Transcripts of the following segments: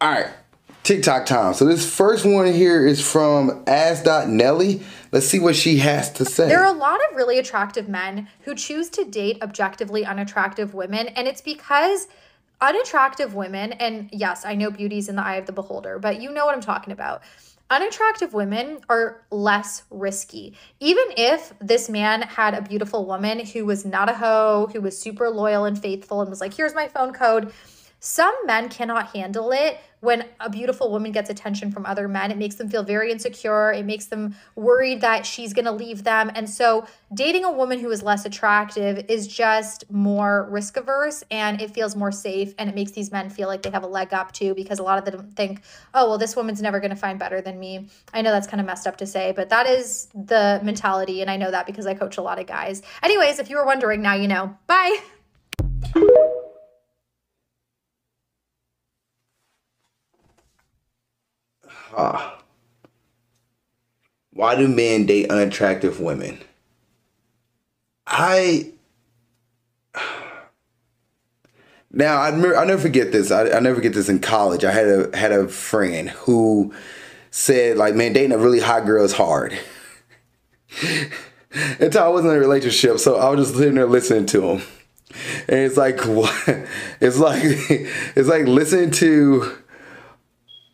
All right, TikTok time. So this first one here is from Ass.Nelly. Let's see what she has to say. There are a lot of really attractive men who choose to date objectively unattractive women, and it's because unattractive women, and yes, I know beauty's in the eye of the beholder, but you know what I'm talking about. Unattractive women are less risky. Even if this man had a beautiful woman who was not a hoe, who was super loyal and faithful and was like, here's my phone code. Some men cannot handle it when a beautiful woman gets attention from other men. It makes them feel very insecure. It makes them worried that she's going to leave them. And so dating a woman who is less attractive is just more risk averse, and it feels more safe, and it makes these men feel like they have a leg up too, because a lot of them think, oh, well, this woman's never going to find better than me. I know that's kind of messed up to say, but that is the mentality, and I know that because I coach a lot of guys. Anyways, if you were wondering, now you know. Bye. Why do men date unattractive women? Now I never forget this. I never forget this in college. I had a friend who said, like, man, dating a really hot girl is hard. Until I wasn't in a relationship, so I was just sitting there listening to him, and it's like, what? It's like listening to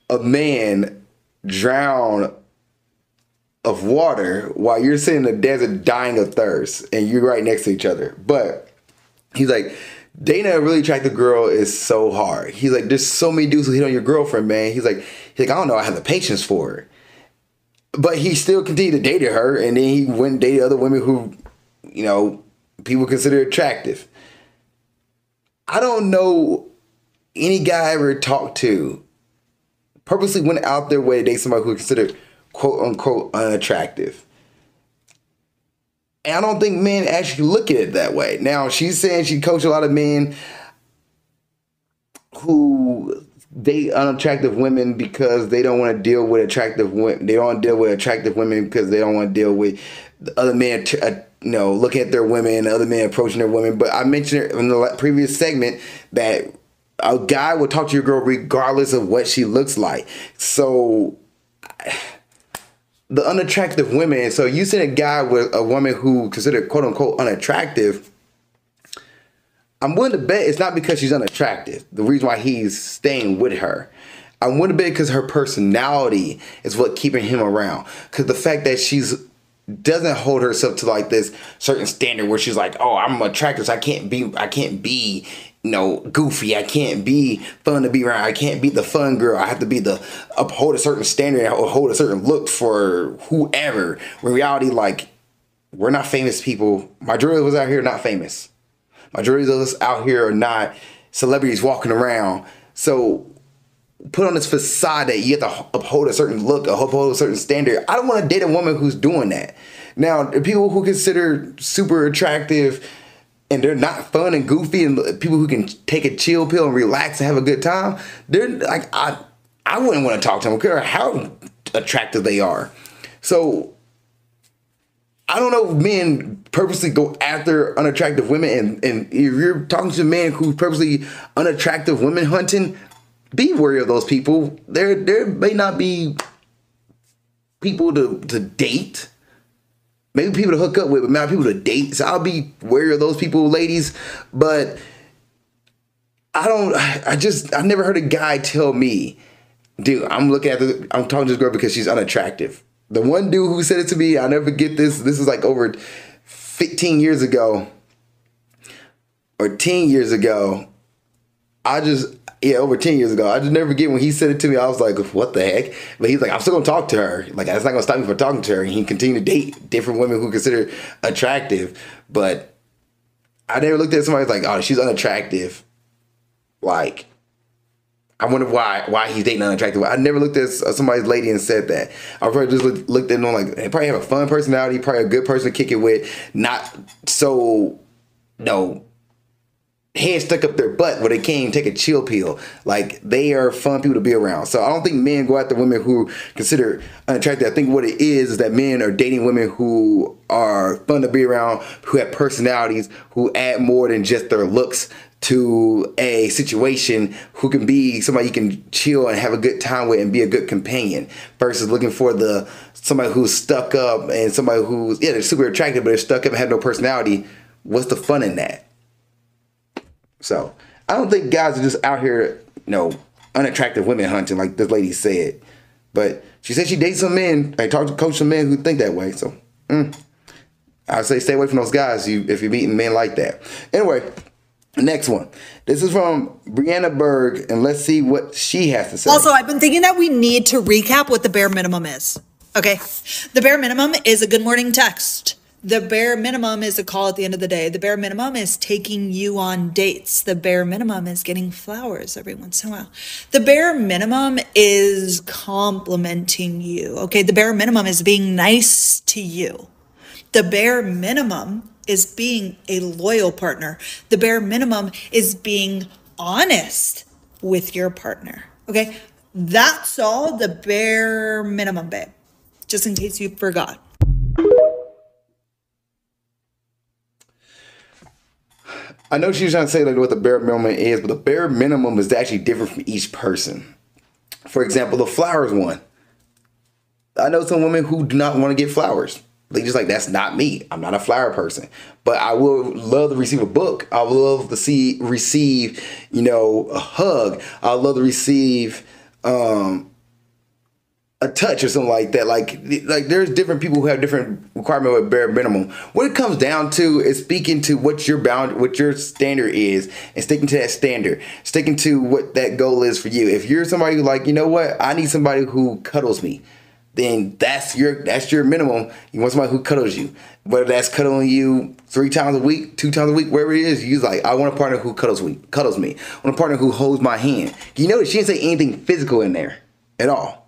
a man drown of water while you're sitting in the desert dying of thirst, and you're right next to each other. But he's like, dating a really attractive girl is so hard. He's like, there's so many dudes who hit on your girlfriend, man. He's like, I don't know, I have the patience for it. But he still continued to date her, and then he went and dated other women who, you know, people consider attractive. I don't know any guy I ever talked to purposely went out their way to date somebody who considered quote unquote unattractive. And I don't think men actually look at it that way. Now, she's saying she coached a lot of men who date unattractive women because they don't want to deal with attractive women. They don't want to deal with attractive women because they don't want to deal with the other men, looking at their women, other men approaching their women. But I mentioned in the previous segment that a guy will talk to your girl regardless of what she looks like. So the unattractive women, so you send a guy with a woman who considered quote unquote unattractive, I'm willing to bet it's not because she's unattractive. The reason why he's staying with her, I'm willing to bet because her personality is what keeping him around. Because the fact that she's doesn't hold herself to like this certain standard where she's like, oh, I'm attractive, so I can't be, goofy. I can't be fun to be around. I can't be the fun girl. I have to be uphold a certain standard, hold a certain look for whoever. In reality, like, we're not famous people. Majority of us out here are not famous. Majority of us out here are not celebrities walking around. So put on this facade that you have to uphold a certain look, uphold a certain standard. I don't want to date a woman who's doing that. Now, the people who consider super attractive and they're not fun and goofy, and people who can take a chill pill and relax and have a good time, they're like, I wouldn't want to talk to them, care how attractive they are. So I don't know if men purposely go after unattractive women, and if you're talking to a man who's purposely unattractive women hunting, be wary of those people. There may not be people to date. Maybe people to hook up with, but not people to date. So I'll be wary of those people, ladies. But I never heard a guy tell me, dude, I'm talking to this girl because she's unattractive. The one dude who said it to me, I'll never forget this. This is like over 15 years ago or 10 years ago. Over 10 years ago. I just never forget when he said it to me. I was like, what the heck? But he's like, I'm still going to talk to her. Like, that's not going to stop me from talking to her. And he continued to date different women who consider attractive. But I never looked at somebody like, oh, she's unattractive. Like, I wonder why he's dating unattractive. I never looked at somebody's lady and said that. I probably just looked at them like, they probably have a fun personality, probably a good person to kick it with, not so, head stuck up their butt where they can't even take a chill pill. Like, they are fun people to be around. So I don't think men go after women who consider unattractive. I think what it is that men are dating women who are fun to be around, who have personalities, who add more than just their looks to a situation who can be somebody you can chill and have a good time with and be a good companion versus looking for somebody who's stuck up and somebody who's, yeah, they're super attractive, but they're stuck up and have no personality. What's the fun in that? So I don't think guys are just out here, unattractive women hunting like this lady said. But she said she dates some men. I talked to coach some men who think that way. So I'd say stay away from those guys if you're meeting men like that. Anyway, next one. This is from Brianna Berg, and let's see what she has to say. Also, I've been thinking that we need to recap what the bare minimum is. Okay? The bare minimum is a good morning text. The bare minimum is a call at the end of the day. The bare minimum is taking you on dates. The bare minimum is getting flowers every once in a while. The bare minimum is complimenting you. Okay, the bare minimum is being nice to you. The bare minimum is being a loyal partner. The bare minimum is being honest with your partner. Okay, that's all the bare minimum, babe. Just in case you forgot. I know she was trying to say like what the bare minimum is, but the bare minimum is actually different from each person. For example, the flowers one. I know some women who do not want to get flowers. They just like, that's not me. I'm not a flower person. But I will love to receive a book. I would love to receive, a hug. I would love to receive a touch or something like that. Like there's different people who have different requirements with bare minimum. What it comes down to is speaking to what your standard is and sticking to that standard, sticking to what that goal is for you. If you're somebody who like, you know what, I need somebody who cuddles me, then that's your minimum. You want somebody who cuddles you, whether that's cuddling you 3 times a week, 2 times a week, wherever it is. You're like, I want a partner who cuddles me. I want a partner who holds my hand. You know that she didn't say anything physical in there at all.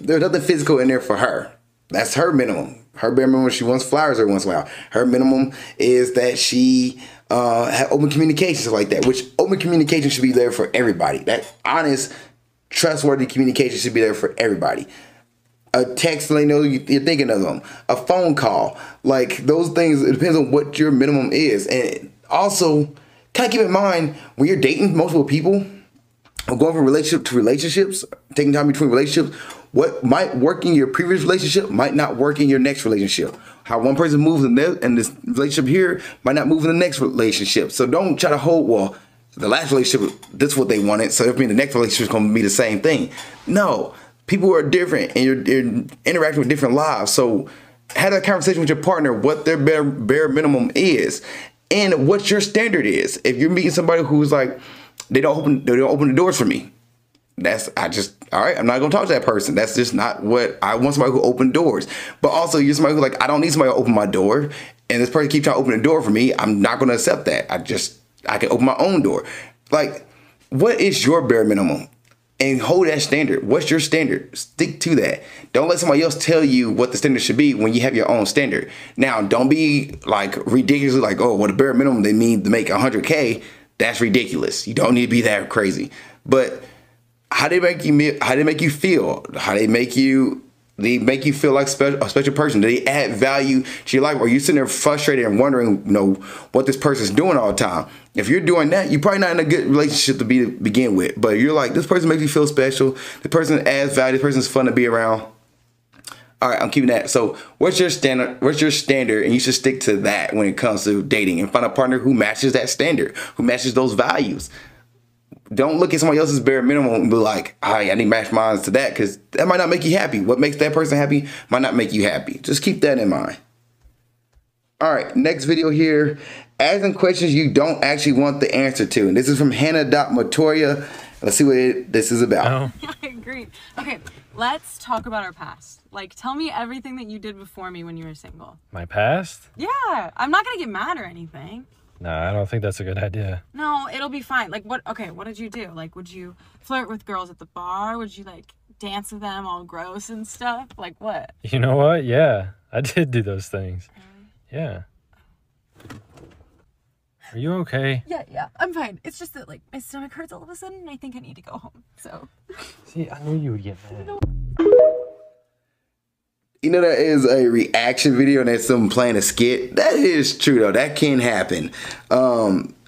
There's nothing physical in there for her. That's her minimum. Her bare minimum, she wants flowers every once in a while. Her minimum is that she have open communication, like that, which open communication should be there for everybody. That honest, trustworthy communication should be there for everybody. A text, they know you're thinking of them. A phone call. Like those things, it depends on what your minimum is. And also, kind of keep in mind, when you're dating multiple people, or going from relationship to relationships, taking time between relationships, what might work in your previous relationship might not work in your next relationship. How one person moves in this relationship here might not move in the next relationship. So don't try to hold, the last relationship, this is what they wanted, so that means the next relationship is going to be the same thing. No, people are different, and you're interacting with different lives. So have that conversation with your partner, what their bare minimum is, and what your standard is. If you're meeting somebody who's like, they don't open the doors for me, all right, I'm not going to talk to that person. That's just not what I want. Somebody who open doors. But also, you're somebody who like, I don't need somebody to open my door, and this person keeps trying to open the door for me. I'm not going to accept that. I can open my own door. Like, what is your bare minimum? And hold that standard. What's your standard? Stick to that. Don't let somebody else tell you what the standard should be when you have your own standard. Now, don't be like ridiculously like, oh, well, the bare minimum they need to make 100K. That's ridiculous. You don't need to be that crazy. But how they make you feel? How they make you feel like a special person? Do they add value to your life? Or are you sitting there frustrated and wondering, what this person's doing all the time? If you're doing that, you're probably not in a good relationship to begin with. But you're like, this person makes me feel special. The person adds value. This person's fun to be around. All right, I'm keeping that. So what's your standard? And you should stick to that when it comes to dating and find a partner who matches that standard, who matches those values. Don't look at somebody else's bare minimum and be like, all right, I need to match mine to that, because that might not make you happy. What makes that person happy might not make you happy. Just keep that in mind. All right, next video here. Asking questions you don't actually want the answer to. And this is from Hannah.Matoria. Let's see what this is about. Oh. I agree. Okay, let's talk about our past. Like, tell me everything that you did before me when you were single. My past? Yeah, I'm not gonna get mad or anything. No, I don't think that's a good idea. No, it'll be fine. Like, what did you do? Like, would you flirt with girls at the bar? Would you, like, dance with them all gross and stuff? Like, what? You know what? Yeah, I did do those things. Really? Yeah. Are you okay? Yeah, I'm fine. It's just that, like, my stomach hurts all of a sudden, and I think I need to go home, so. See, I knew you would get mad. You know, that is a reaction video and that's someone playing a skit. That is true, though. That can happen.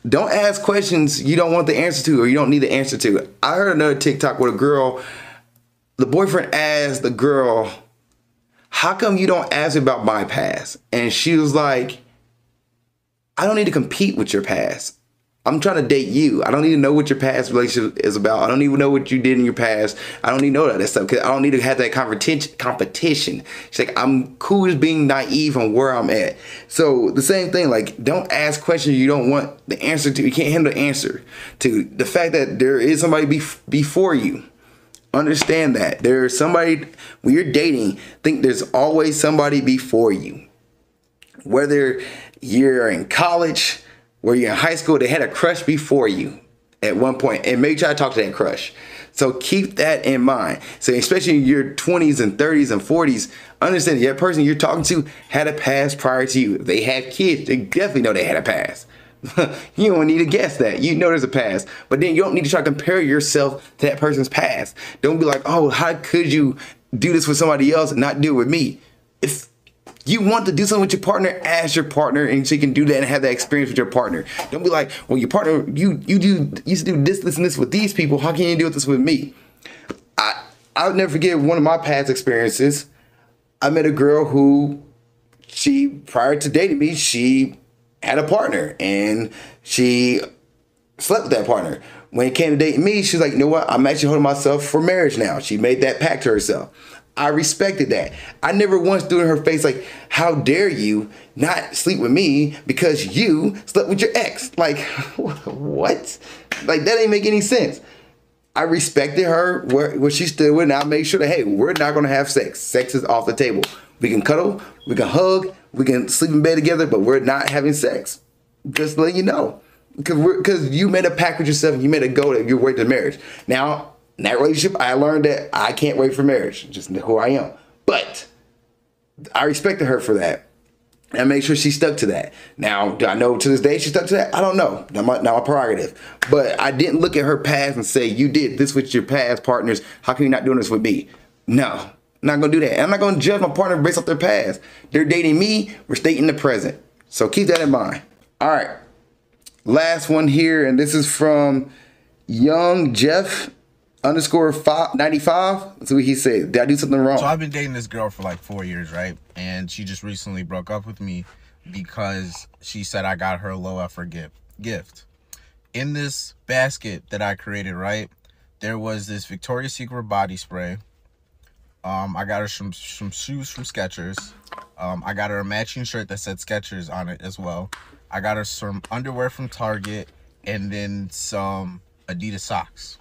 don't ask questions you don't want the answer to or you don't need the answer to. I heard another TikTok with a girl, the boyfriend asked the girl, how come you don't ask me about my past? And she was like, I don't need to compete with your past. I'm trying to date you. I don't need to know what your past relationship is about. I don't even know what you did in your past. I don't need to know that stuff because I don't need to have that competition. She's like, I'm cool just being naive on where I'm at. So the same thing, like, don't ask questions you don't want the answer to. You can't handle the answer to. The fact that there is somebody before you. Understand that. There's somebody, when you're dating, think there's always somebody before you. Whether you're in college, where you're in high school, they had a crush before you at one point, and make sure I talk to that crush. So keep that in mind. So especially in your 20s and 30s and 40s, understand that person you're talking to had a past prior to you. If they had kids, they definitely know they had a past. You don't need to guess that. You know there's a past. But then you don't need to try to compare yourself to that person's past. Don't be like, oh, how could you do this with somebody else and not do it with me? If you want to do something with your partner, ask your partner, and so you can do that and have that experience with your partner. Don't be like, well, your partner, you used to do this, this, and this with these people. How can you do this with me? I'll never forget one of my past experiences. I met a girl who, prior to dating me, she had a partner and she slept with that partner. When it came to dating me, she's like, you know what? I'm actually holding myself for marriage now. She made that pact to herself. I respected that. I never once threw in her face like, how dare you not sleep with me because you slept with your ex? Like, what? Like, that ain't make any sense. I respected her where she stood with, and I made sure that, hey, we're not going to have sex. Sex is off the table. We can cuddle, we can hug, we can sleep in bed together, but we're not having sex. Just letting you know. Because you made a pact with yourself and you made a goal that you're waiting to marriage. Now, in that relationship, I learned that I can't wait for marriage. Just who I am. But I respected her for that. And I made sure she stuck to that. Now, do I know to this day she stuck to that? I don't know. Not my prerogative. But I didn't look at her past and say, you did this with your past partners. How come you're not doing this with me? No. I'm not going to do that. And I'm not going to judge my partner based off their past. They're dating me. We're dating the present. So keep that in mind. All right. Last one here. And this is from Young Jeff _95. That's what he said. Did I do something wrong? So I've been dating this girl for like 4 years, right? And she just recently broke up with me because she said I got her a low effort gift. In this basket that I created, right, there was this Victoria's Secret body spray. I got her some shoes from Skechers. I got her a matching shirt that said Skechers on it as well. I got her some underwear from Target and then some Adidas socks.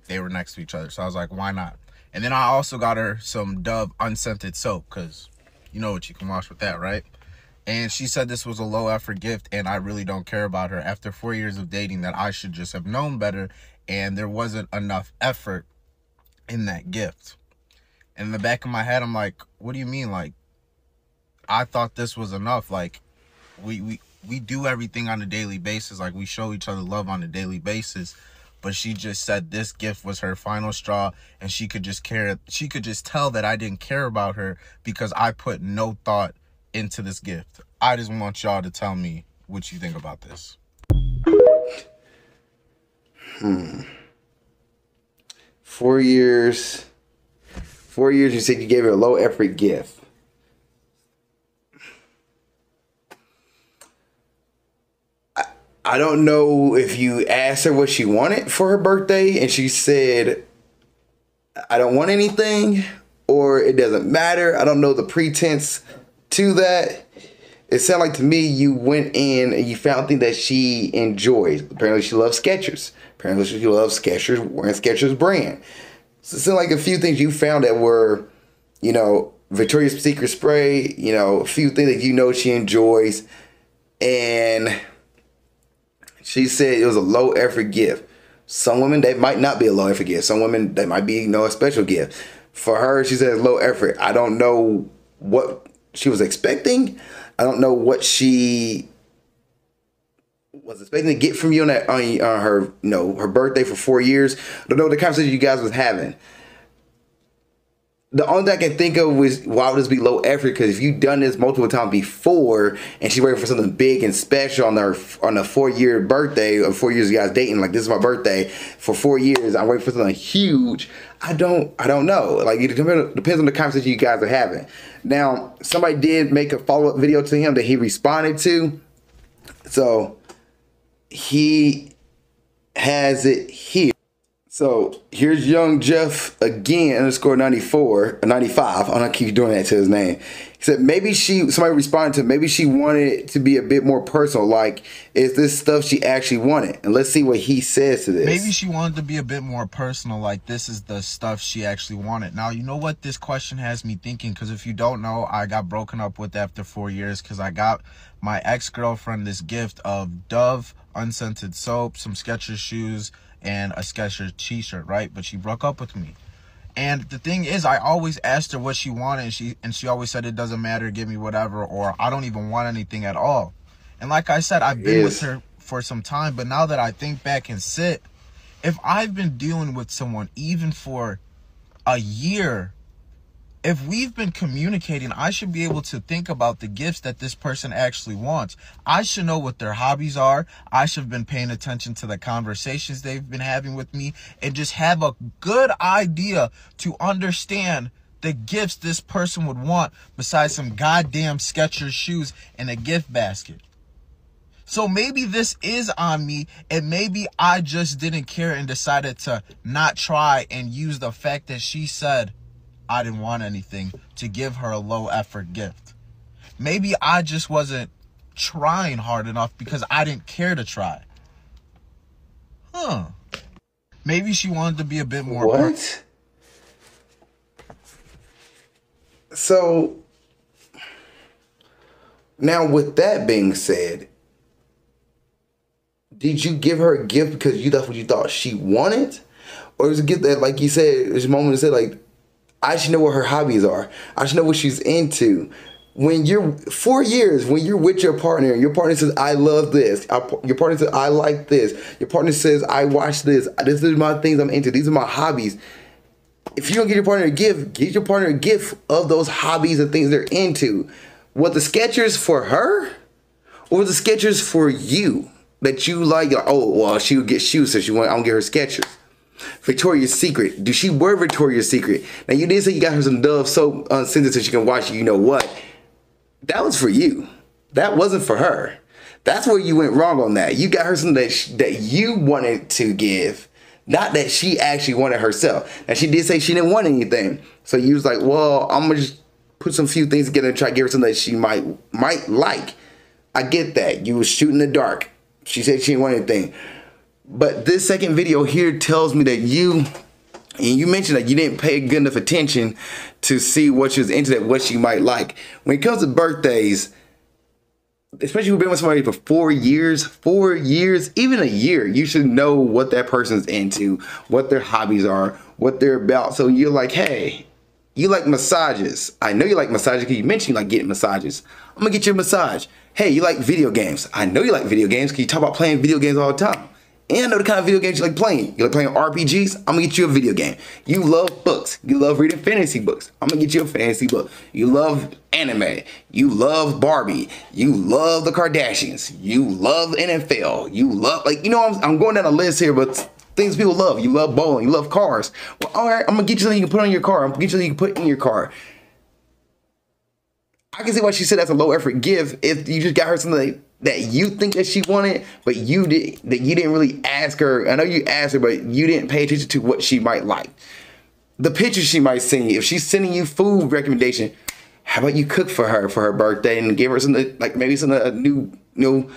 They were next to each other, so I was like, why not? And then I also got her some Dove unscented soap, because you know what you can wash with that, right? And she said this was a low effort gift and I really don't care about her after 4 years of dating, that I should just have known better and there wasn't enough effort in that gift. And in the back of my head, I'm like, what do you mean? Like, I thought this was enough. Like, we do everything on a daily basis. Like, we show each other love on a daily basis. But she just said this gift was her final straw and she could just tell that I didn't care about her because I put no thought into this gift. I just want y'all to tell me what you think about this. 4 years. 4 years you said you gave her a low effort gift. I don't know if you asked her what she wanted for her birthday and she said, I don't want anything, or it doesn't matter. I don't know the pretense to that. It sounded like to me you went in and you found things that she enjoys. Apparently she loves Skechers. Apparently she loves Skechers, wearing Skechers brand. So it sounded like a few things you found that were, Victoria's Secret spray, a few things that she enjoys. And she said it was a low effort gift. Some women, that might not be a low effort gift. Some women, that might be a special gift. For her, she said low effort. I don't know what she was expecting. I don't know what she was expecting to get from you on her her birthday for 4 years. I don't know the conversation you guys was having. The only thing I can think of was why would this be low effort? Because if you've done this multiple times before, and she's waiting for something big and special on her 4-year birthday, or 4 years you guys dating, like this is my birthday for 4 years, I'm waiting for something huge. I don't know. Like it depends on the conversation you guys are having. Now, somebody did make a follow-up video to him that he responded to, so he has it here. So here's Young Jeff again, underscore 94 or 95. I'm gonna keep doing that to his name. He said maybe somebody responded to maybe she wanted it to be a bit more personal. Like, is this stuff she actually wanted? And let's see what he says to this. Maybe she wanted to be a bit more personal. Like, this is the stuff she actually wanted. Now, you know what this question has me thinking? Because if you don't know, I got broken up with after 4 years because I got my ex-girlfriend this gift of Dove unscented soap, some Skechers shoes, and a Skechers t-shirt, right? But she broke up with me. And the thing is, I always asked her what she wanted, and she always said it doesn't matter, give me whatever, or I don't even want anything at all. And like I said, I've been with her for some time, but now that I think back and sit, if I've been dealing with someone even for a year, if we've been communicating, I should be able to think about the gifts that this person actually wants. I should know what their hobbies are. I should have been paying attention to the conversations they've been having with me and just have a good idea to understand the gifts this person would want besides some goddamn Skechers shoes and a gift basket. So maybe this is on me, and maybe I just didn't care and decided to not try and use the fact that she said I didn't want anything to give her a low effort gift. Maybe I just wasn't trying hard enough because I didn't care to try. Maybe she wanted to be a bit more. What? So now with that being said, did you give her a gift because you thought what you thought she wanted? Or was it a gift that, like you said, there's a moment to say, like, I should know what her hobbies are. I should know what she's into. When you're 4 years, when you're with your partner, and your partner says, I love this. Your partner says, I like this. Your partner says, I watch this. This is my things I'm into. These are my hobbies. If you don't get your partner a gift, get your partner a gift of those hobbies and things they're into. Was the Skechers for her? Or was the Skechers for you? That you like, oh, well, she would get shoes, so I'm gonna get her Skechers. Victoria's Secret. Do she wear Victoria's Secret? Now, you did say you got her some Dove soap unscented so she can wash it. You know what? That was for you. That wasn't for her. That's where you went wrong on that. You got her something that you wanted to give, not that she actually wanted herself. Now, she did say she didn't want anything. So you was like, well, I'm going to just put some few things together and try to give her something that she might like. I get that. You was shooting in the dark. She said she didn't want anything. But this second video here tells me that you mentioned that you didn't pay good enough attention to see what she was into, that what she might like. When it comes to birthdays, especially if you've been with somebody for 4 years, even a year, you should know what that person's into, what their hobbies are, what they're about. So you're like, hey, you like massages. I know you like massages because you mentioned you like getting massages. I'm gonna get you a massage. Hey, you like video games. I know you like video games because you talk about playing video games all the time. And I know the kind of video games you like playing. You like playing RPGs? I'm gonna get you a video game. You love books. You love reading fantasy books. I'm gonna get you a fantasy book. You love anime. You love Barbie. You love the Kardashians. You love NFL. You love, like, you know, I'm going down a list here, but things people love. You love bowling. You love cars. Well, all right, I'm gonna get you something you can put on your car. I'm gonna get you something you can put in your car. I can see why she said that's a low effort gift if you just got her something that you think that she wanted, but you didn't really ask her. I know you asked her, but you didn't pay attention to what she might like. The pictures she might send you. If she's sending you food recommendation, how about you cook for her birthday and give her something, like maybe some a new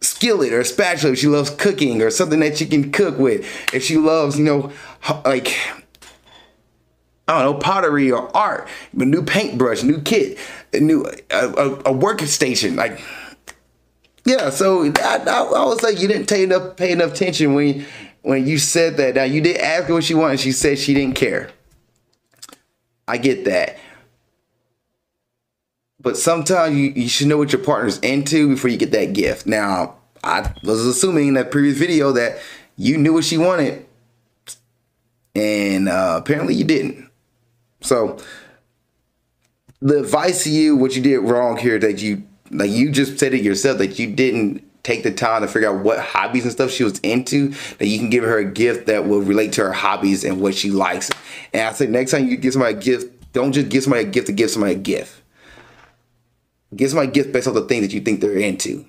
skillet or spatula if she loves cooking, or something that she can cook with. If she loves, like, I don't know, pottery or art, a new paintbrush, new kit, a workstation, like. Yeah, so I would say you didn't pay enough attention when you said that. Now, you did ask her what she wanted. She said she didn't care. I get that. But sometimes you should know what your partner's into before you get that gift. Now, I was assuming in that previous video that you knew what she wanted. And apparently you didn't. So the advice to you, what you did wrong here, that you just said it yourself, that you didn't take the time to figure out what hobbies and stuff she was into, that you can give her a gift that will relate to her hobbies and what she likes. And I say next time you give somebody a gift, don't just give somebody a gift to give somebody a gift. Give somebody a gift based on the things that you think they're into.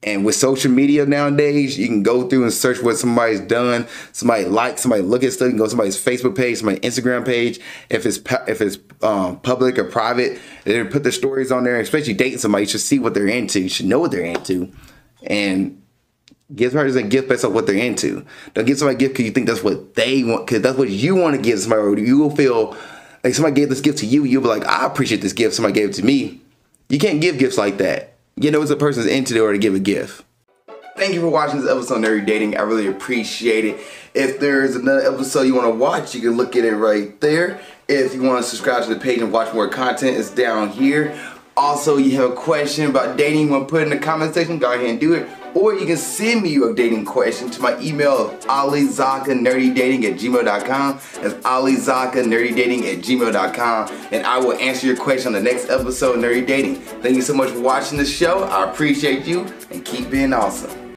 And with social media nowadays, you can go through and search what somebody's done. Somebody likes, somebody look at stuff. You can go to somebody's Facebook page, somebody's Instagram page. If it's public or private, they put their stories on there. Especially dating somebody, you should see what they're into. You should know what they're into, and give her a gift based on what they're into. Don't give somebody a gift because you think that's what they want, because that's what you want to give somebody. Or you will feel like somebody gave this gift to you. You'll be like, I appreciate this gift. Somebody gave it to me. You can't give gifts like that. You know what the person's into in order to give a gift. Thank you for watching this episode of Nerdy Dating. I really appreciate it. If there's another episode you want to watch, you can look at it right there. If you want to subscribe to the page and watch more content, it's down here. Also, you have a question about dating you want to put in the comment section, go ahead and do it. Or you can send me your dating question to my email of alizakkanerdydating@gmail.com. That's alizakkanerdydating@gmail.com. And I will answer your question on the next episode of Nerdy Dating. Thank you so much for watching the show. I appreciate you, and keep being awesome.